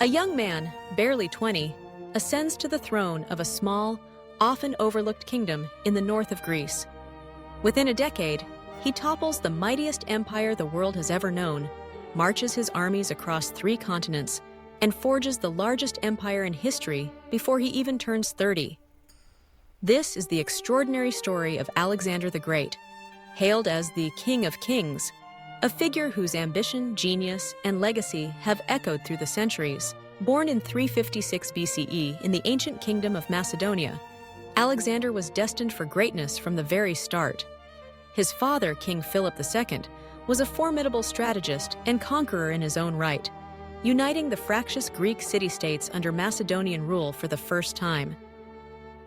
A young man, barely 20, ascends to the throne of a small, often overlooked kingdom in the north of Greece. Within a decade, he topples the mightiest empire the world has ever known, marches his armies across 3 continents, and forges the largest empire in history before he even turns 30. This is the extraordinary story of Alexander the Great, hailed as the King of Kings, a figure whose ambition, genius, and legacy have echoed through the centuries. Born in 356 BCE in the ancient kingdom of Macedonia, Alexander was destined for greatness from the very start. His father, King Philip II, was a formidable strategist and conqueror in his own right, uniting the fractious Greek city-states under Macedonian rule for the first time.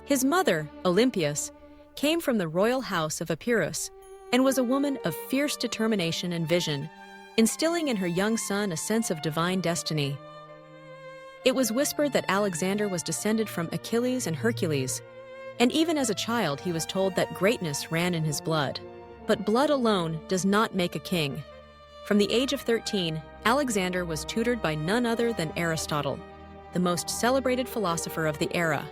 His mother, Olympias, came from the royal house of Epirus and was a woman of fierce determination and vision, instilling in her young son a sense of divine destiny. It was whispered that Alexander was descended from Achilles and Hercules, and even as a child he was told that greatness ran in his blood. But blood alone does not make a king. From the age of 13, Alexander was tutored by none other than Aristotle, the most celebrated philosopher of the era.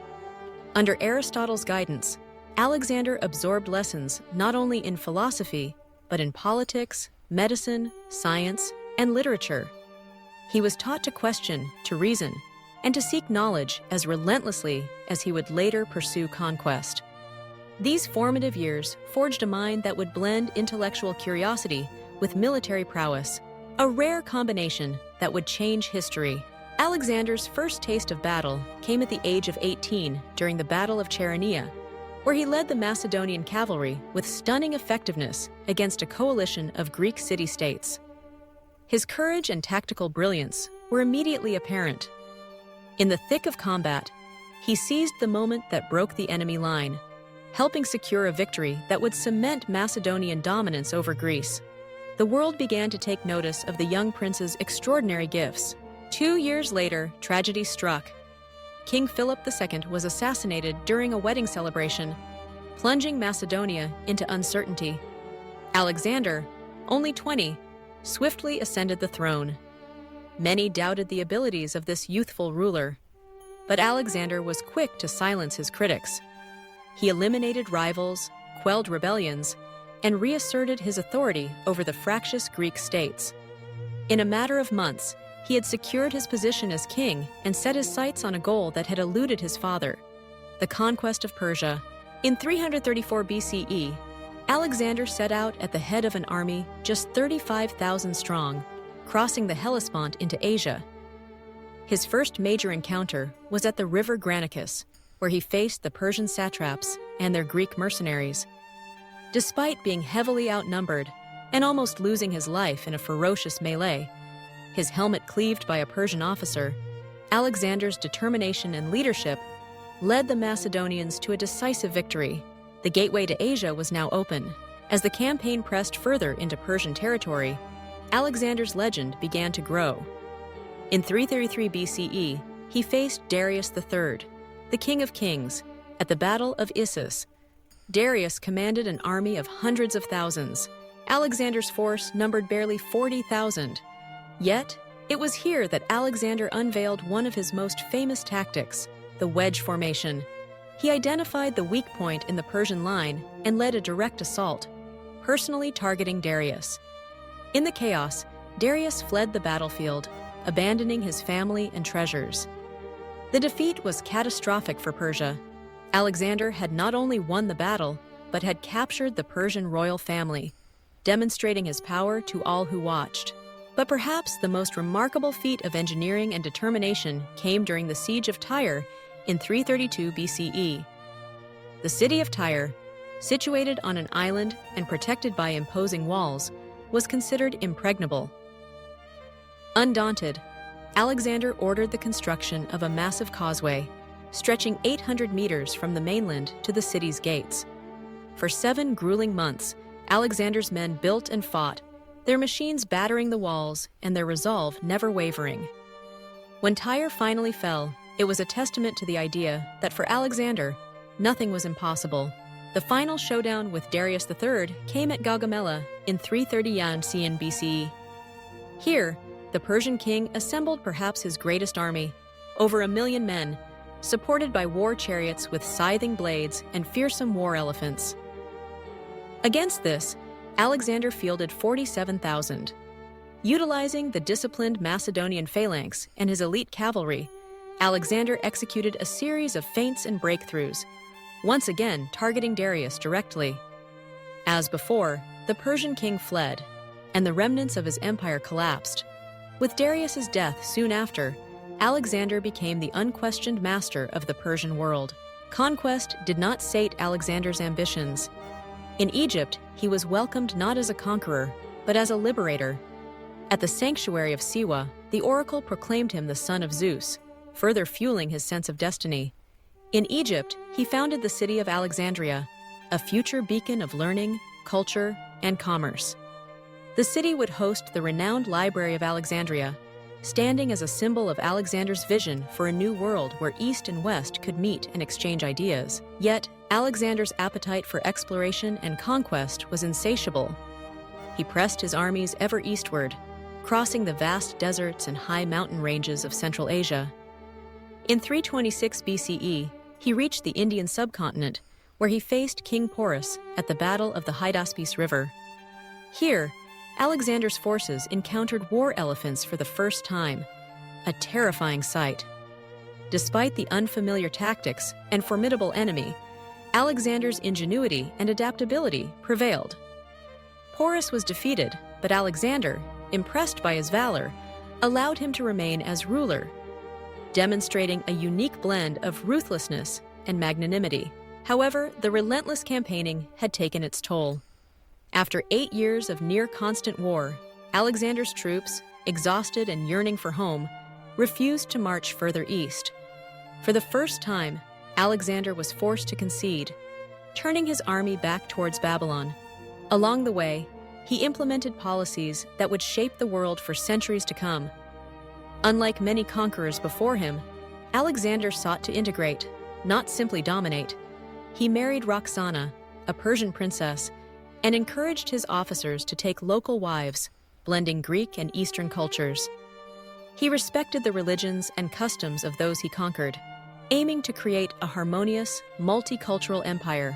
Under Aristotle's guidance, Alexander absorbed lessons not only in philosophy, but in politics, medicine, science, and literature. He was taught to question, to reason, and to seek knowledge as relentlessly as he would later pursue conquest. These formative years forged a mind that would blend intellectual curiosity with military prowess, a rare combination that would change history. Alexander's first taste of battle came at the age of 18 during the Battle of Chaeronea, where he led the Macedonian cavalry with stunning effectiveness against a coalition of Greek city-states. His courage and tactical brilliance were immediately apparent. In the thick of combat, he seized the moment that broke the enemy line, helping secure a victory that would cement Macedonian dominance over Greece. The world began to take notice of the young prince's extraordinary gifts. 2 years later, tragedy struck. King Philip II was assassinated during a wedding celebration, plunging Macedonia into uncertainty. Alexander, only 20, swiftly ascended the throne. Many doubted the abilities of this youthful ruler, but Alexander was quick to silence his critics. He eliminated rivals, quelled rebellions, and reasserted his authority over the fractious Greek states. In a matter of months, he had secured his position as king and set his sights on a goal that had eluded his father, the conquest of Persia. In 334 BCE, Alexander set out at the head of an army just 35,000 strong, crossing the Hellespont into Asia. His first major encounter was at the river Granicus, where he faced the Persian satraps and their Greek mercenaries. Despite being heavily outnumbered and almost losing his life in a ferocious melee, his helmet cleaved by a Persian officer, Alexander's determination and leadership led the Macedonians to a decisive victory. The gateway to Asia was now open. As the campaign pressed further into Persian territory, Alexander's legend began to grow. In 333 BCE, he faced Darius III, the King of Kings, at the Battle of Issus. Darius commanded an army of hundreds of thousands. Alexander's force numbered barely 40,000. Yet, it was here that Alexander unveiled one of his most famous tactics, the wedge formation. He identified the weak point in the Persian line and led a direct assault, personally targeting Darius. In the chaos, Darius fled the battlefield, abandoning his family and treasures. The defeat was catastrophic for Persia. Alexander had not only won the battle, but had captured the Persian royal family, demonstrating his power to all who watched. But perhaps the most remarkable feat of engineering and determination came during the siege of Tyre in 332 BCE. The city of Tyre, situated on an island and protected by imposing walls, was considered impregnable. Undaunted, Alexander ordered the construction of a massive causeway, stretching 800 meters from the mainland to the city's gates. For 7 grueling months, Alexander's men built and fought, their machines battering the walls and their resolve never wavering. When Tyre finally fell, it was a testament to the idea that for Alexander, nothing was impossible. The final showdown with Darius III came at Gaugamela in 330 BCE. Here, the Persian king assembled perhaps his greatest army, over 1 million men, supported by war chariots with scything blades and fearsome war elephants. Against this, Alexander fielded 47,000. Utilizing the disciplined Macedonian phalanx and his elite cavalry, Alexander executed a series of feints and breakthroughs, once again targeting Darius directly. As before, the Persian king fled, and the remnants of his empire collapsed. With Darius's death soon after, Alexander became the unquestioned master of the Persian world. Conquest did not sate Alexander's ambitions. In Egypt, he was welcomed not as a conqueror, but as a liberator. At the sanctuary of Siwa, the oracle proclaimed him the son of Zeus, further fueling his sense of destiny. In Egypt, he founded the city of Alexandria, a future beacon of learning, culture, and commerce. The city would host the renowned Library of Alexandria, standing as a symbol of Alexander's vision for a new world where East and West could meet and exchange ideas. Yet, Alexander's appetite for exploration and conquest was insatiable. He pressed his armies ever eastward, crossing the vast deserts and high mountain ranges of Central Asia. In 326 BCE, he reached the Indian subcontinent, where he faced King Porus at the Battle of the Hydaspes River. Here, Alexander's forces encountered war elephants for the first time, a terrifying sight. Despite the unfamiliar tactics and formidable enemy, Alexander's ingenuity and adaptability prevailed. Porus was defeated, but Alexander, impressed by his valor, allowed him to remain as ruler, demonstrating a unique blend of ruthlessness and magnanimity. However, the relentless campaigning had taken its toll. After 8 years of near-constant war, Alexander's troops, exhausted and yearning for home, refused to march further east. For the first time, Alexander was forced to concede, turning his army back towards Babylon. Along the way, he implemented policies that would shape the world for centuries to come. Unlike many conquerors before him, Alexander sought to integrate, not simply dominate. He married Roxana, a Persian princess, and encouraged his officers to take local wives, blending Greek and Eastern cultures. He respected the religions and customs of those he conquered, aiming to create a harmonious, multicultural empire,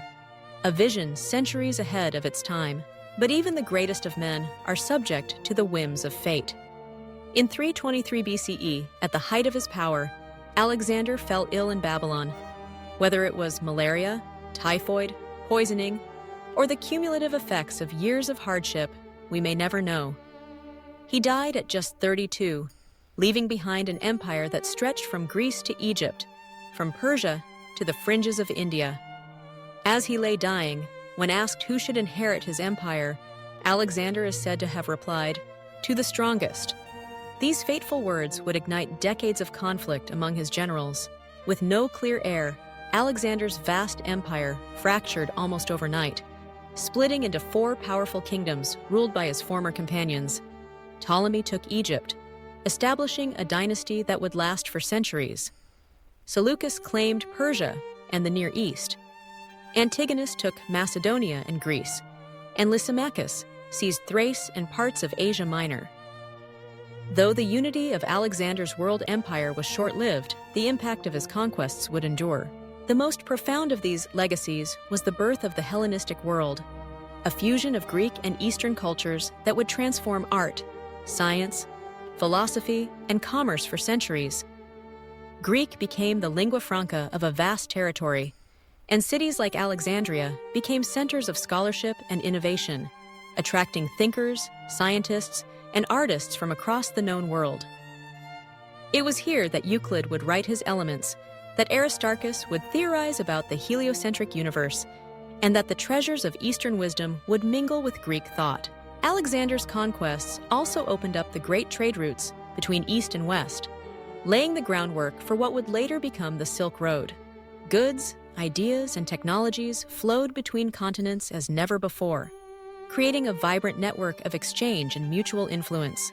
a vision centuries ahead of its time. But even the greatest of men are subject to the whims of fate. In 323 BCE, at the height of his power, Alexander fell ill in Babylon. Whether it was malaria, typhoid, poisoning, or the cumulative effects of years of hardship, we may never know. He died at just 32, leaving behind an empire that stretched from Greece to Egypt, from Persia to the fringes of India. As he lay dying, when asked who should inherit his empire, Alexander is said to have replied, "To the strongest." These fateful words would ignite decades of conflict among his generals. With no clear heir, Alexander's vast empire fractured almost overnight, splitting into 4 powerful kingdoms ruled by his former companions. Ptolemy took Egypt, establishing a dynasty that would last for centuries. Seleucus claimed Persia and the Near East. Antigonus took Macedonia and Greece, and Lysimachus seized Thrace and parts of Asia Minor. Though the unity of Alexander's world empire was short-lived, the impact of his conquests would endure. The most profound of these legacies was the birth of the Hellenistic world, a fusion of Greek and Eastern cultures that would transform art, science, philosophy, and commerce for centuries. Greek became the lingua franca of a vast territory, and cities like Alexandria became centers of scholarship and innovation, attracting thinkers, scientists, and artists from across the known world. It was here that Euclid would write his Elements, that Aristarchus would theorize about the heliocentric universe, and that the treasures of Eastern wisdom would mingle with Greek thought. Alexander's conquests also opened up the great trade routes between East and West, laying the groundwork for what would later become the Silk Road. Goods, ideas, and technologies flowed between continents as never before, creating a vibrant network of exchange and mutual influence.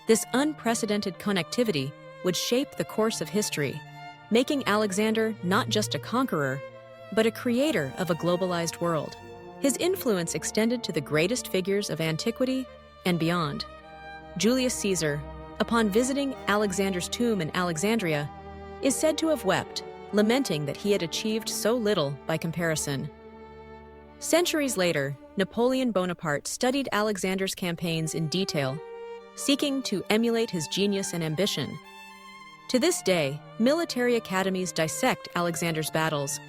This unprecedented connectivity would shape the course of history, making Alexander not just a conqueror, but a creator of a globalized world. His influence extended to the greatest figures of antiquity and beyond. Julius Caesar, upon visiting Alexander's tomb in Alexandria, is said to have wept, lamenting that he had achieved so little by comparison. Centuries later, Napoleon Bonaparte studied Alexander's campaigns in detail, seeking to emulate his genius and ambition. To this day, military academies dissect Alexander's battles,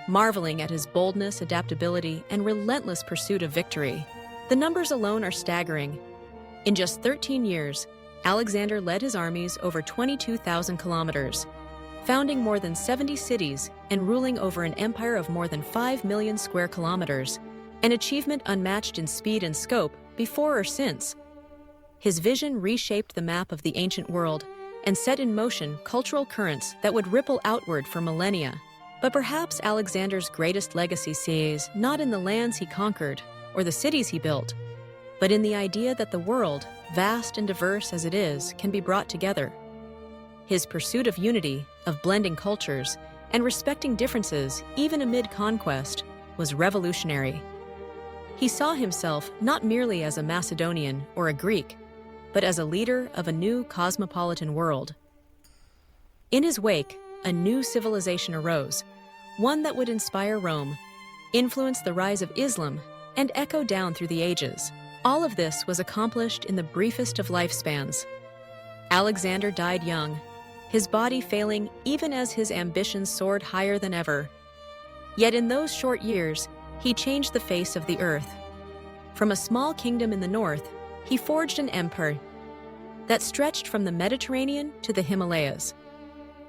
marveling at his boldness, adaptability, and relentless pursuit of victory. The numbers alone are staggering. In just 13 years, Alexander led his armies over 22,000 kilometers, founding more than 70 cities and ruling over an empire of more than 5 million square kilometers, an achievement unmatched in speed and scope before or since. His vision reshaped the map of the ancient world and set in motion cultural currents that would ripple outward for millennia. But perhaps Alexander's greatest legacy lies not in the lands he conquered or the cities he built, but in the idea that the world, vast and diverse as it is, can be brought together. His pursuit of unity, of blending cultures, and respecting differences, even amid conquest, was revolutionary. He saw himself not merely as a Macedonian or a Greek, but as a leader of a new cosmopolitan world. In his wake, a new civilization arose, one that would inspire Rome, influence the rise of Islam, and echo down through the ages. All of this was accomplished in the briefest of lifespans. Alexander died young, his body failing even as his ambitions soared higher than ever. Yet in those short years, he changed the face of the earth. From a small kingdom in the north, he forged an empire that stretched from the Mediterranean to the Himalayas.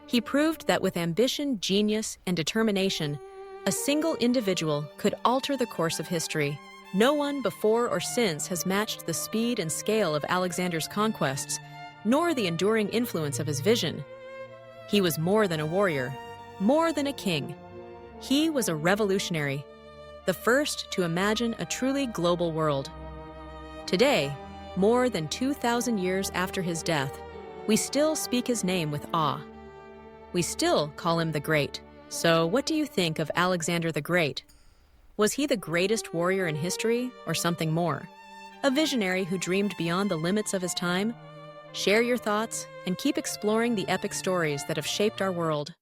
He proved that with ambition, genius, and determination, a single individual could alter the course of history. No one before or since has matched the speed and scale of Alexander's conquests, nor the enduring influence of his vision. He was more than a warrior, more than a king. He was a revolutionary, the first to imagine a truly global world. Today, more than 2,000 years after his death, we still speak his name with awe. We still call him the Great. So what do you think of Alexander the Great? Was he the greatest warrior in history, or something more? A visionary who dreamed beyond the limits of his time? Share your thoughts and keep exploring the epic stories that have shaped our world.